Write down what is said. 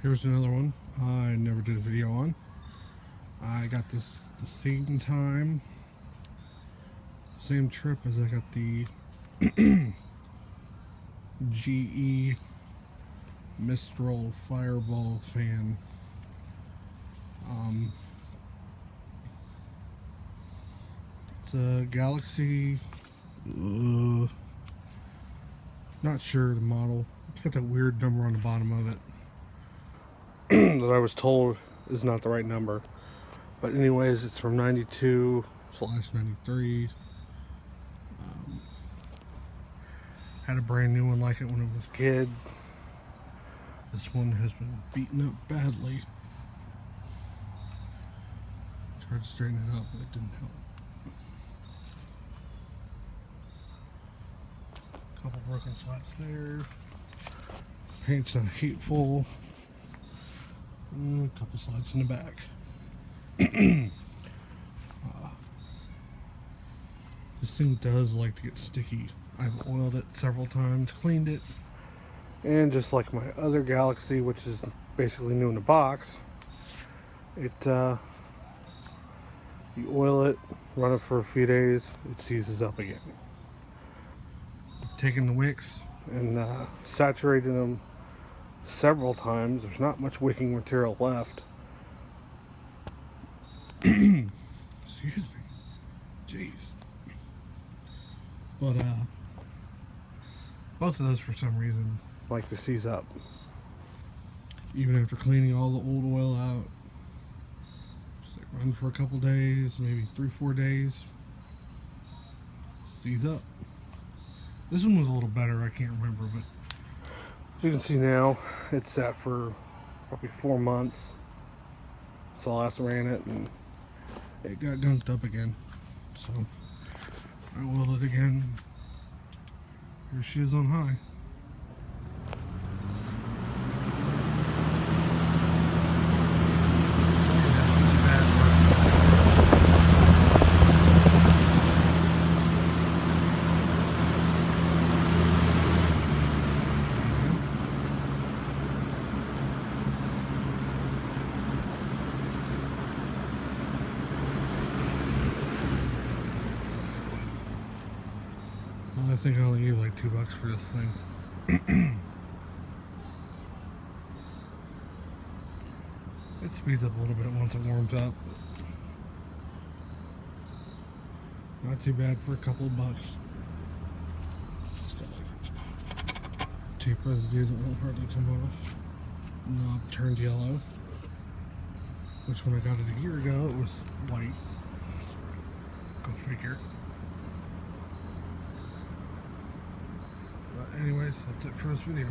Here's another one I never did a video on. I got this the same time, same trip as I got the GE Mistral Fireball fan. It's a Galaxy, not sure the model. It's got that weird number on the bottom of it that I was told is not the right number. But anyways, it's from 92/93. Had a brand new one like it when I was a kid. This one has been beaten up badly. Tried to straighten it up, but it didn't help. Couple broken slots there. Paint's not hateful. A couple slots in the back. This thing does like to get sticky. I've oiled it several times, cleaned it, and just like my other Galaxy, which is basically new in the box, it you oil it, run it for a few days, it seizes up again. Taking the wicks and saturating them several times. There's not much wicking material left. Excuse me. Jeez. But both of those for some reason like to seize up. Even after cleaning all the old oil out. Just like run for a couple days, maybe 3-4 days. Seize up. This one was a little better, I can't remember, but as you can see now, it's sat for probably 4 months. So I last ran it and it got gunked up again. So I oiled it again. Here she is on high. I think I only gave like $2 for this thing. It speeds up a little bit once it warms up. Not too bad for a couple of bucks. It's got like tape residue that won't hardly come off. Knob turned yellow. Which when I got it a year ago, it was white. Go figure. But anyways, that's it for this video.